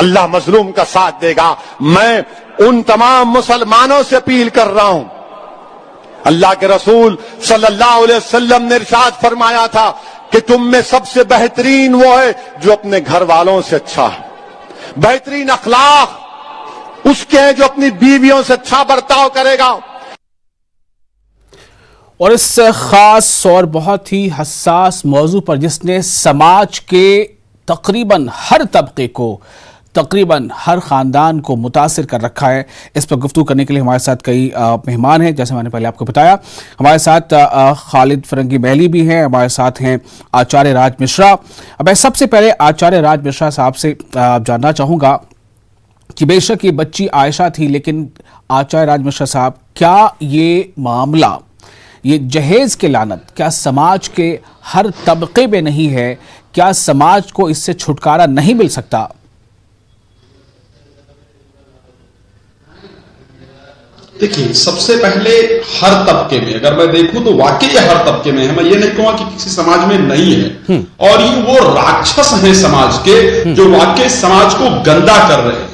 اللہ مظلوم کا ساتھ دے گا. میں ان تمام مسلمانوں سے اپیل کر رہا ہوں. اللہ کے رسول صلی اللہ علیہ وسلم نے ارشاد فرمایا تھا کہ تم میں سب سے بہترین وہ ہے جو اپنے گھر والوں سے اچھا ہے. بہترین اخلاق اس کے ہیں جو اپنی بیویوں سے اچھا برتاؤ کرے گا. اور اس خاص اور بہت ہی حساس موضوع پر جس نے سماج کے تقریباً ہر طبقے کو، تقریباً ہر خاندان کو متاثر کر رکھا ہے، اس پر گفتگو کرنے کے لیے ہمارے ساتھ کئی مہمان ہیں. جیسے میں نے پہلے آپ کو بتایا، ہمارے ساتھ خالد فرنگی محلی بھی ہیں، ہمارے ساتھ ہیں آچاریہ راج مشرا. میں سب سے پہلے آچاریہ راج مشرا صاحب سے جاننا چاہوں گا کہ بے شک یہ بچی عائشہ تھی، لیکن آچاریہ راج مشرا صاحب، کیا یہ معاملہ، یہ جہیز کے لعنت، کیا سماج کے ہر طبقے میں نہیں ہے؟ کیا سماج کو اس سے چھٹکارا نہیں مل سکتا؟ دیکھیے، سب سے پہلے ہر طبقے میں اگر میں دیکھوں تو واقعی ہر طبقے میں ہے. میں یہ نہیں کہوں کہ کسی سماج میں نہیں ہے. اور یہ وہ راکشس ہیں سماج کے جو واقعی سماج کو گندا کر رہے ہیں.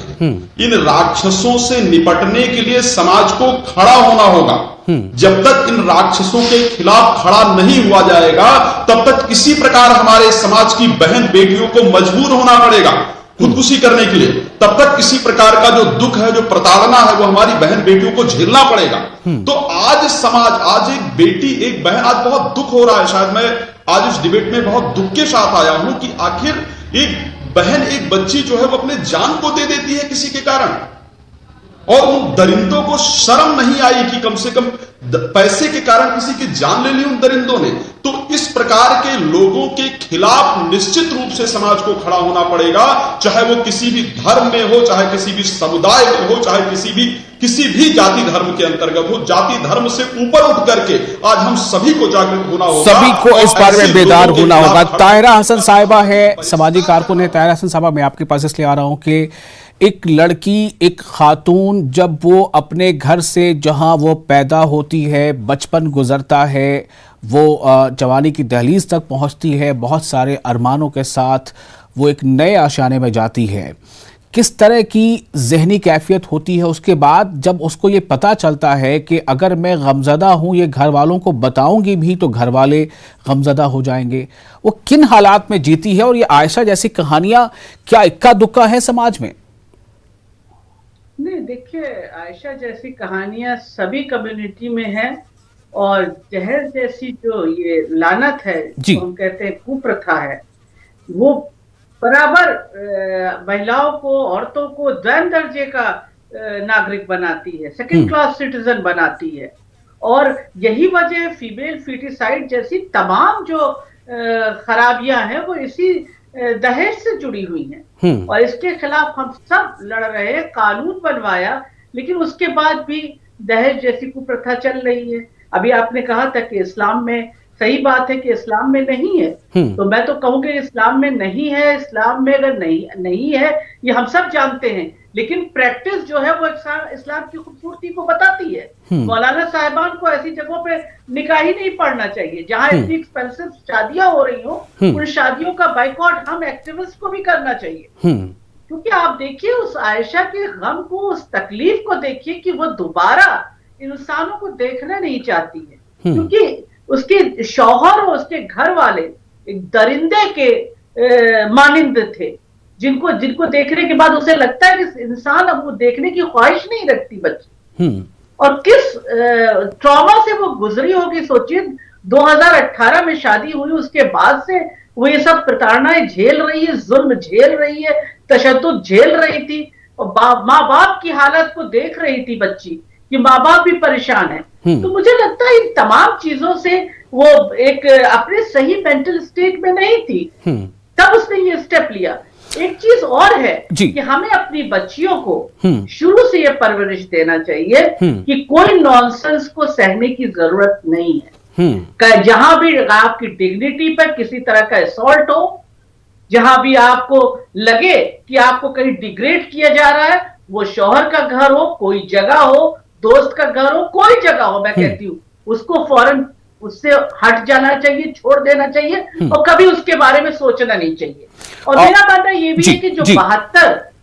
ان راکشسوں سے نپٹنے کے لیے سماج کو کھڑا ہونا ہوگا. جب تک ان راکشسوں کے خلاف کھڑا نہیں ہوا جائے گا تب تک اسی پرکار ہمارے سماج کی بہن بیٹیوں کو مجبور ہونا پڑے گا خودکشی کرنے کے لیے. تب تک اسی پرکار کا جو دکھ ہے، جو پرتاڑنا ہے، وہ ہماری بہن بیٹیوں کو جھیلنا پڑے گا. تو آج سماج، آج ایک بیٹی، ایک بہن، آج بہت دکھ ہو رہا ہے. شاید میں آج اس ڈیبیٹ میں بہت دکھ کے ساتھ آیا ہوں کہ آخر ایک بہن، ایک بچی جو ہے وہ اپنے جان کو دے دیتی ہے کسی کے کارن. اور ان درندوں کو شرم نہیں آئی کہ کم سے کم پیسے کے کارن کسی کی جان لے لی ان درندوں نے. تو اس پرکار کے لوگوں کے خلاف نشچت روپ سے سماج کو کھڑا ہونا پڑے گا، چاہے وہ کسی بھی دھرم میں ہو، چاہے کسی بھی سمودائے میں ہو، چاہے کسی بھی جاتی دھرم کے انترگت ہو. جاتی دھرم سے اوپر اٹھ کر کے آج ہم سبھی کو جاگرت ہونا ہوگا، سبھی کو اس بارے میں بیدار ہونا ہوگا. طاہرہ حسن صاحبہ ہے، سماجی کارکن ہے. طاہرہ حسن صاحبہ، میں آپ کے پاس اس لیے آ رہا ہوں کہ ایک لڑکی، ایک خاتون جب وہ اپنے گھر سے، جہاں وہ پیدا ہوتی ہے، بچپن گزرتا ہے، وہ جوانی کی دہلیز تک پہنچتی ہے، بہت سارے ارمانوں کے ساتھ وہ ایک نئے آشیانے میں جاتی ہے، کس طرح کی ذہنی کیفیت ہوتی ہے اس کے بعد جب اس کو یہ پتہ چلتا ہے کہ اگر میں غمزدہ ہوں، یہ گھر والوں کو بتاؤں گی بھی تو گھر والے غمزدہ ہو جائیں گے. وہ کن حالات میں جیتی ہے؟ اور یہ عائشہ جیسی کہانیاں کیا اکا دکا ہے سماج میں؟ نہیں، دیکھیے، عائشہ جیسی کہانیاں سبھی کمیونٹی میں ہیں. اور جہیز جیسی جو یہ لعنت ہے، جو ہم کہتے ہیں کوپرتھا ہے، وہ برابر مہیلاؤں کو، عورتوں کو دویم درجے کا ناگرک بناتی ہے، سیکنڈ کلاس سٹیزن بناتی ہے. اور یہی وجہ فیمیل فیٹیسائڈ جیسی تمام جو خرابیاں ہیں وہ اسی دہیج سے جڑی ہوئی ہیں. اور اس کے خلاف ہم سب لڑ رہے ہیں، قانون بنوایا، لیکن اس کے بعد بھی دہیج جیسی کوپرتھا چل رہی ہے. ابھی آپ نے کہا تھا کہ اسلام میں، صحیح بات ہے کہ اسلام میں نہیں ہے، تو میں تو کہوں کہ اسلام میں نہیں ہے. اسلام میں اگر نہیں ہے یہ ہم سب جانتے ہیں، لیکن پریکٹس جو ہے وہ اسلام کی خوبصورتی کو بتاتی ہے. مولانا صاحبان کو ایسی جگہوں پہ نکاح ہی نہیں پڑھنا چاہیے جہاں اتنی ایکسپینسو شادیاں ہو رہی ہوں. ان شادیوں کا بائیکاٹ ہم ایکٹیوسٹ کو بھی کرنا چاہیے. کیونکہ آپ دیکھیے اس عائشہ کے غم کو، اس تکلیف کو دیکھیے کہ وہ دوبارہ انسانوں کو دیکھنا نہیں چاہتی ہے، کیونکہ اس کے شوہر اور اس کے گھر والے ایک درندے کے مانند تھے، جن کو دیکھنے کے بعد اسے لگتا ہے کہ انسان اب وہ دیکھنے کی خواہش نہیں رکھتی بچی. اور کس ٹراما سے وہ گزری ہوگی. سوچیے 2018 میں شادی ہوئی، اس کے بعد سے وہ یہ سب پرتاڑنائیں جھیل رہی ہے، ظلم جھیل رہی ہے، تشدد جھیل رہی تھی. اور ماں باپ کی حالت کو دیکھ رہی تھی بچی کہ ماں باپ بھی پریشان ہیں. تو مجھے لگتا ہے ان تمام چیزوں سے وہ ایک اپنے صحیح مینٹل اسٹیٹ میں نہیں تھی، تب اس نے یہ اسٹیپ لیا. ایک چیز اور ہے کہ ہمیں اپنی بچیوں کو شروع سے یہ پرورش دینا چاہیے کہ کوئی نانسنس کو سہنے کی ضرورت نہیں ہے. جہاں بھی آپ کی ڈگنیٹی پر کسی طرح کا اسالٹ ہو، جہاں بھی آپ کو لگے کہ آپ کو کہیں ڈیگریڈ کیا جا رہا ہے، وہ شوہر کا گھر ہو، کوئی جگہ ہو، دوست کا گھر ہو، کوئی جگہ ہو، میں کہتی ہوں اس کو فوراً اس سے ہٹ جانا چاہیے، چھوڑ دینا چاہیے، اور کبھی اس کے بارے میں سوچنا نہیں چاہیے. اور میرا ماننا یہ بھی ہے کہ جو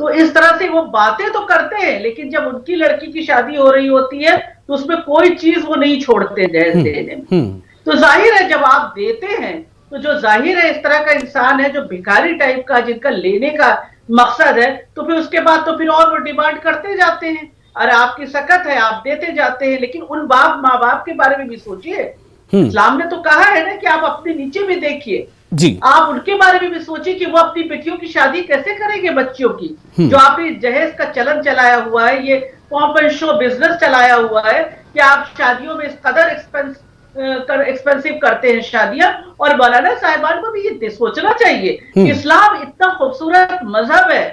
تو اس طرح سے وہ باتیں تو کرتے ہیں لیکن جب ان کی لڑکی کی شادی ہو رہی ہوتی ہے تو اس میں کوئی چیز وہ نہیں چھوڑتے جہیز دینے میں. تو ظاہر ہے جب آپ دیتے ہیں تو جو ظاہر ہے اس طرح کا انسان ہے جو بھکاری ٹائپ کا جن کا لینے کا مقصد ہے تو پھر اس کے بعد تو پھر اور وہ ڈیمانڈ کرتے جاتے ہیں اور آپ کی سکت ہے آپ دیتے جاتے ہیں. لیکن ان ماں باپ کے بارے میں بھی سوچئے. اسلام نے تو کہا ہے نا کہ آپ اپنے نیچے بھی دیکھیے جی آپ ان کے بارے میں بھی سوچیں کہ وہ اپنی بیٹیوں کی شادی کیسے کریں گے بچیوں کی جو آپ نے جہیز کا چلن چلایا ہوا ہے یہ پاپ اینڈ شو بزنس چلایا ہوا ہے کہ آپ شادیوں میں اس قدر ایکسپینسو کرتے ہیں شادیاں. اور مولانا صاحبان کو بھی یہ سوچنا چاہیے کہ اسلام اتنا خوبصورت مذہب ہے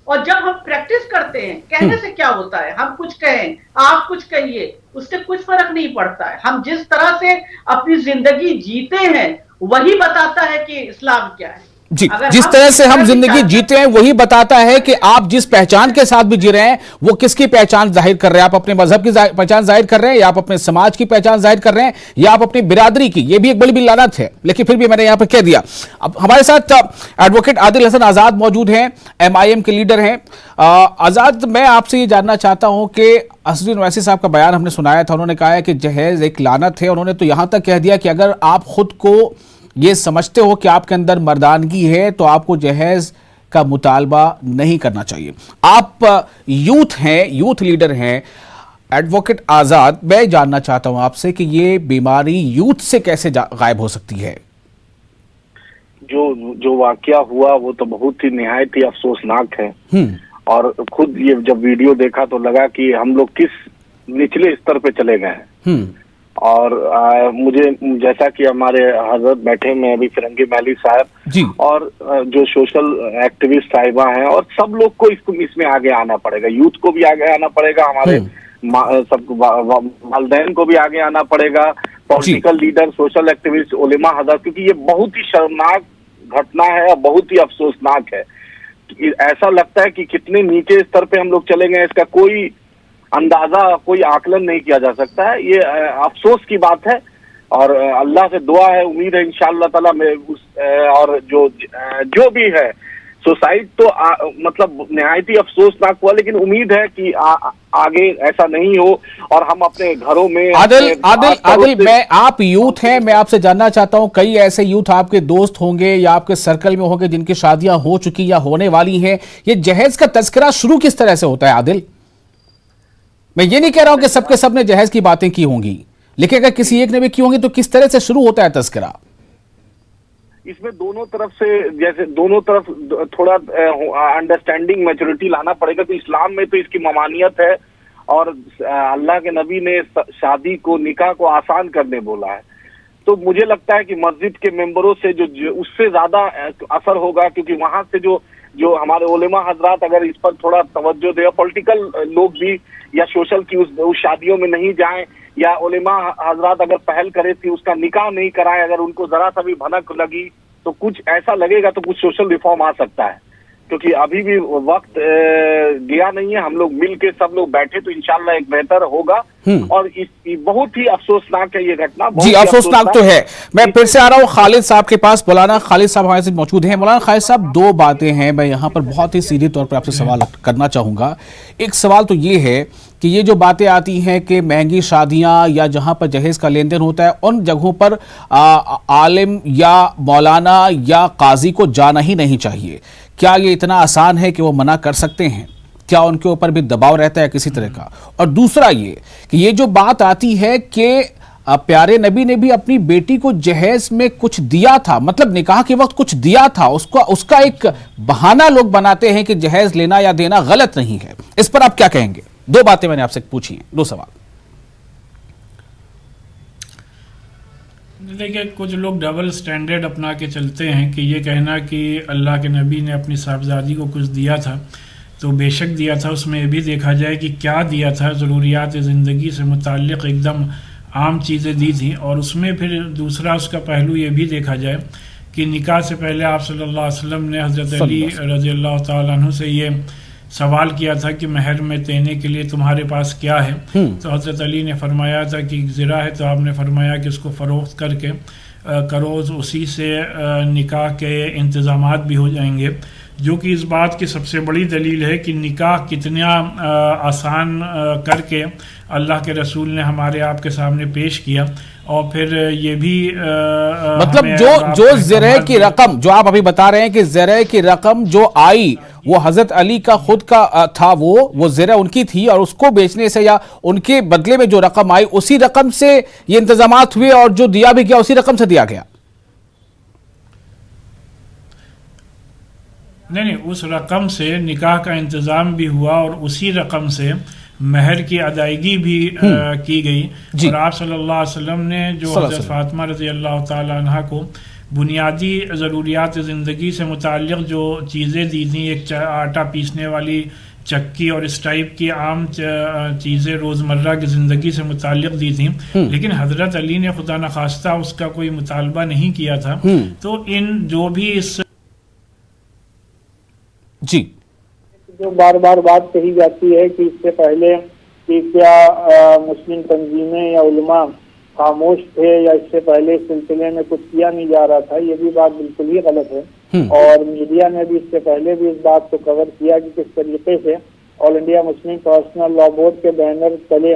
اور جب ہم پریکٹس کرتے ہیں کہنے سے کیا ہوتا ہے ہم کچھ کہیں آپ کچھ کہیے اس سے کچھ فرق نہیں پڑتا ہے. ہم جس طرح سے اپنی زندگی جیتے ہیں وہی بتاتا ہے کہ اسلام کیا ہے. جی جس طرح سے ہم زندگی جیتے ہیں وہی بتاتا ہے کہ آپ جس پہچان کے ساتھ بھی جی رہے ہیں وہ کس کی پہچان ظاہر کر رہے ہیں. آپ اپنے مذہب کی پہچان ظاہر کر رہے ہیں یا آپ اپنے سماج کی پہچان ظاہر کر رہے ہیں یا آپ اپنی برادری کی. یہ بھی ایک بڑی لعنت ہے لیکن پھر بھی میں نے یہاں پہ کہہ دیا. اب ہمارے ساتھ ایڈوکیٹ عادل حسن آزاد موجود ہیں MIM کے لیڈر ہیں. آزاد میں آپ سے یہ جاننا چاہتا ہوں کہ اسدالدین اویسی صاحب کا بیان ہم نے سنایا تھا. انہوں نے کہا ہے کہ جہیز ایک لعنت ہے. انہوں نے تو یہاں تک کہہ دیا کہ اگر آپ خود کو یہ سمجھتے ہو کہ آپ کے اندر مردانگی ہے تو آپ کو جہیز کا مطالبہ نہیں کرنا چاہیے. آپ یوتھ ہیں یوتھ لیڈر ہیں ایڈوکیٹ آزاد, میں جاننا چاہتا ہوں آپ سے کہ یہ بیماری یوتھ سے کیسے غائب ہو سکتی ہے؟ جو واقعہ ہوا وہ تو بہت ہی نہایت ہی افسوسناک ہے اور خود یہ جب ویڈیو دیکھا تو لگا کہ ہم لوگ کس نچلے استر پہ چلے گئے ہیں. اور مجھے جیسا کہ ہمارے حضرت بیٹھے میں ابھی فرنگی میلی صاحب اور جو سوشل ایکٹیوسٹ صاحبہ ہیں اور سب لوگ کو اس میں آگے آنا پڑے گا. یوتھ کو بھی آگے آنا پڑے گا, ہمارے سب والدین کو بھی آگے آنا پڑے گا, پولیٹیکل لیڈر, سوشل ایکٹیوسٹ, علماء حضرات, کیونکہ یہ بہت ہی شرمناک گھٹنا ہے اور بہت ہی افسوسناک ہے. ایسا لگتا ہے کہ کتنے نیچے استر پہ ہم لوگ چلے گئے, اس کا کوئی اندازہ کوئی آکلن نہیں کیا جا سکتا ہے. یہ افسوس کی بات ہے اور اللہ سے دعا ہے, امید ہے انشاءاللہ تعالیٰ میں اور جو بھی ہے سوسائٹ تو مطلب نہایت ہی افسوسناک ہوا, لیکن امید ہے کہ آگے ایسا نہیں ہو اور ہم اپنے گھروں میں. عادل میں آپ یوتھ ہیں, میں آپ سے جاننا چاہتا ہوں کئی ایسے یوتھ آپ کے دوست ہوں گے یا آپ کے سرکل میں ہوں گے جن کی شادیاں ہو چکی یا ہونے والی ہیں. یہ جہیز کا تذکرہ شروع کس طرح سے ہوتا ہے عادل؟ میں یہ نہیں کہہ رہا ہوں کہ سب کے سب نے جہیز کی باتیں کی ہوں گی, لیکن اگر کسی ایک نے بھی کی ہوں گی تو کس طرح سے شروع ہوتا ہے تذکرہ؟ اس میں دونوں طرف سے جیسے دونوں طرف تھوڑا انڈرسٹینڈنگ میچورٹی لانا پڑے گا. تو اسلام میں تو اس کی ممانعت ہے اور اللہ کے نبی نے شادی کو نکاح کو آسان کرنے بولا ہے. تو مجھے لگتا ہے کہ مسجد کے ممبروں سے جو اس سے زیادہ اثر ہوگا, کیونکہ وہاں سے جو ہمارے علماء حضرات اگر اس پر تھوڑا توجہ دے, پولیٹیکل لوگ بھی یا سوشل کی اس شادیوں میں نہیں جائیں یا علماء حضرات اگر پہل کرے تھی اس کا نکاح نہیں کرائے, اگر ان کو ذرا سا بھی بھنک لگی تو کچھ ایسا لگے گا تو کچھ سوشل ریفارم آ سکتا ہے. کیونکہ ابھی بھی وقت گیا نہیں ہے, ہم لوگ مل کے سب لوگ بیٹھے تو انشاءاللہ ایک بہتر ہوگا. اور بہت ہی افسوسناک ہے یہ گھٹنا. جی افسوسناک تو ہے. میں پھر سے آ رہا ہوں خالد صاحب کے پاس. مولانا خالد صاحب ہمارے ساتھ موجود ہیں. مولانا خالد صاحب, دو باتیں ہیں, میں یہاں پر بہت ہی سیدھے طور پر آپ سے سوال کرنا چاہوں گا. ایک سوال تو یہ ہے کہ یہ جو باتیں آتی ہیں کہ مہنگی شادیاں یا جہاں پر جہیز کا لین دین ہوتا ہے ان جگہوں پر عالم یا مولانا یا قاضی کو جانا ہی نہیں چاہیے, کیا یہ اتنا آسان ہے کہ وہ منع کر سکتے ہیں؟ کیا ان کے اوپر بھی دباؤ رہتا ہے کسی طرح کا؟ اور دوسرا یہ کہ یہ جو بات آتی ہے کہ پیارے نبی نے بھی اپنی بیٹی کو جہیز میں کچھ دیا تھا, مطلب نکاح کے وقت کچھ دیا تھا, اس کا ایک بہانہ لوگ بناتے ہیں کہ جہیز لینا یا دینا غلط نہیں ہے. اس پر آپ کیا کہیں گے؟ دو باتیں میں نے آپ سے پوچھی ہیں, دو سوال. دیکھیں کچھ لوگ ڈبل سٹینڈرڈ اپنا کے چلتے ہیں کہ یہ کہنا کہ اللہ کے نبی نے اپنی صاحبزادی کو کچھ دیا تھا تو بے شک دیا تھا, اس میں یہ بھی دیکھا جائے کہ کیا دیا تھا. ضروریات زندگی سے متعلق ایک دم عام چیزیں دی تھیں. اور اس میں پھر دوسرا اس کا پہلو یہ بھی دیکھا جائے کہ نکاح سے پہلے آپ صلی اللہ علیہ وسلم نے حضرت علی رضی اللہ تعالیٰ عنہ سے یہ سوال کیا تھا کہ مہر میں دینے کے لیے تمہارے پاس کیا ہے؟ تو حضرت علی نے فرمایا تھا کہ زرہ ہے, تو آپ نے فرمایا کہ اس کو فروخت کر کے کرو, اسی سے نکاح کے انتظامات بھی ہو جائیں گے. جو کہ اس بات کی سب سے بڑی دلیل ہے کہ نکاح کتنا آسان کر کے اللہ کے رسول نے ہمارے آپ کے سامنے پیش کیا. اور پھر یہ بھی مطلب جو زرع کی رقم جو آپ ابھی بتا رہے ہیں کہ زرع کی رقم جو آئی وہ حضرت علی کا خود کا تھا, وہ زرع ان کی تھی, اور اس کو بیچنے سے یا ان کے بدلے میں جو رقم آئی اسی رقم سے یہ انتظامات ہوئے, اور جو دیا بھی گیا اسی رقم سے دیا گیا. نہیں, اس رقم سے نکاح کا انتظام بھی ہوا اور اسی رقم سے مہر کی ادائیگی بھی کی گئی. اور آپ صلی اللہ علیہ وسلم نے جو حضرت فاطمہ رضی اللہ تعالی عنہ کو بنیادی ضروریات زندگی سے متعلق جو چیزیں دی تھیں, ایک آٹا پیسنے والی چکی اور اس ٹائپ کی عام چیزیں روزمرہ کی زندگی سے متعلق دی تھیں, لیکن حضرت علی نے خدا نخواستہ اس کا کوئی مطالبہ نہیں کیا تھا. تو ان جو بھی اس جی جو بار بار بات کہی جاتی ہے کہ اس سے پہلے کہ کیا مسلم تنظیمیں یا علماء خاموش تھے یا اس سے پہلے اس سلسلے میں کچھ کیا نہیں جا رہا تھا, یہ بھی بات بالکل ہی غلط ہے. اور میڈیا نے بھی اس سے پہلے بھی اس بات کو کور کیا کہ کس طریقے سے آل انڈیا مسلم پرسنل لا بورڈ کے بینر تلے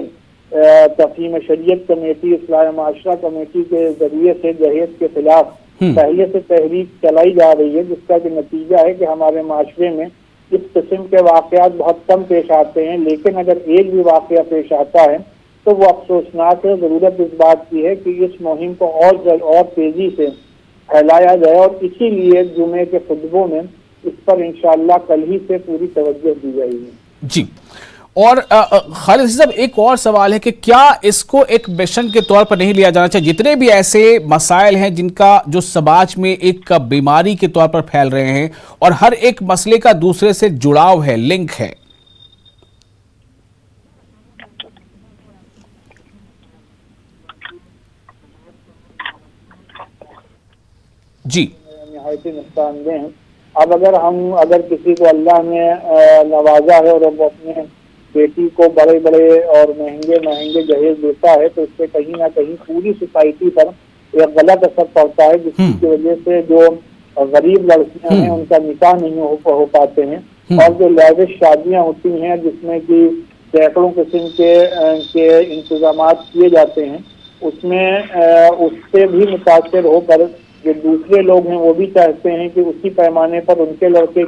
تفہیم شریعت کمیٹی, اصلاح معاشرہ کمیٹی کے ذریعے سے جہیز کے خلاف پہلے سے تحریک چلائی جا رہی ہے, جس کا کہ نتیجہ ہے کہ ہمارے معاشرے میں اس قسم کے واقعات بہت کم پیش آتے ہیں. لیکن اگر ایک بھی واقعہ پیش آتا ہے تو وہ افسوسناک ہے. ضرورت اس بات کی ہے کہ اس مہم کو اور تیزی سے پھیلایا جائے, اور اسی لیے جمعے کے خطبوں میں اس پر انشاءاللہ کل ہی سے پوری توجہ دی جائے گی. جی, اور خالد صاحب ایک اور سوال ہے کہ کیا اس کو ایک مشن کے طور پر نہیں لیا جانا چاہیے؟ جتنے بھی ایسے مسائل ہیں جن کا جو سماج میں ایک بیماری کے طور پر پھیل رہے ہیں اور ہر ایک مسئلے کا دوسرے سے جڑاؤ ہے, لنک ہے. جی نہایت نقصان دہ ہیں. اب اگر کسی کو اللہ نے نوازا ہے اور وہ اپنے بیٹی کو بڑے بڑے اور مہنگے جہیز دیتا ہے تو اس سے کہیں نہ کہیں پوری سوسائٹی پر ایک غلط اثر پڑتا ہے, جس کی وجہ سے جو غریب لڑکیاں ہیں ان کا نکاح نہیں ہو پاتے ہیں, اور جو لیوش شادیاں ہوتی ہیں جس میں کہ سینکڑوں قسم کے انتظامات کیے جاتے ہیں, اس میں اس سے بھی متاثر ہو کر جو دوسرے لوگ ہیں وہ بھی چاہتے ہیں کہ اسی پیمانے پر ان کے لڑکے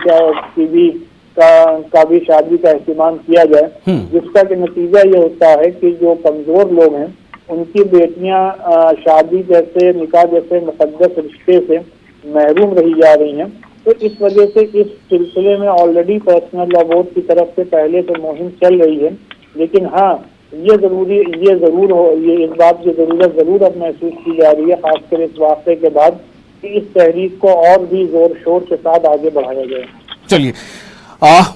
کا بھی شادی کا اہتمام کیا جائے, جس کا کہ نتیجہ یہ ہوتا ہے کہ جو کمزور لوگ ہیں ان کی بیٹیاں شادی جیسے نکاح جیسے مقدس رشتے سے محروم رہی جا رہی ہیں. تو اس وجہ سے اس سلسلے میں آلریڈی پرسنل لا بورڈ کی طرف سے پہلے سے مہم چل رہی ہے, لیکن ہاں یہ اس بات کی ضرورت ضرور اب محسوس کی جا رہی ہے, خاص کر اس واقعے کے بعد, کہ اس تحریک کو اور بھی زور شور کے ساتھ آگے بڑھایا جائے. چلیے,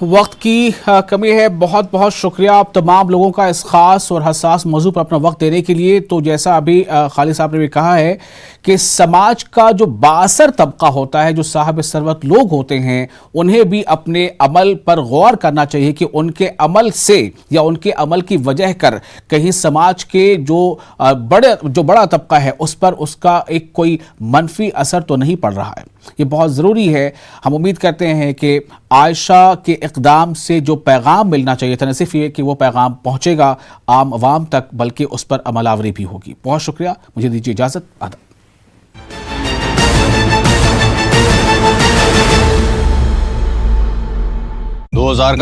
وقت کی کمی ہے. بہت بہت شکریہ آپ تمام لوگوں کا اس خاص اور حساس موضوع پر اپنا وقت دینے کے لیے. تو جیسا ابھی خالد صاحب نے بھی کہا ہے کہ سماج کا جو بااثر طبقہ ہوتا ہے, جو صاحب ثروت لوگ ہوتے ہیں, انہیں بھی اپنے عمل پر غور کرنا چاہیے کہ ان کے عمل سے یا ان کے عمل کی وجہ کر کہیں سماج کے جو بڑا طبقہ ہے اس پر اس کا ایک کوئی منفی اثر تو نہیں پڑ رہا ہے. یہ بہت ضروری ہے. ہم امید کرتے ہیں کہ عائشہ کے اقدام سے جو پیغام ملنا چاہیے تھا, نہ صرف یہ کہ وہ پیغام پہنچے گا عام عوام تک, بلکہ اس پر عمل آوری بھی ہوگی. بہت شکریہ, مجھے دیجیے اجازت. آداب.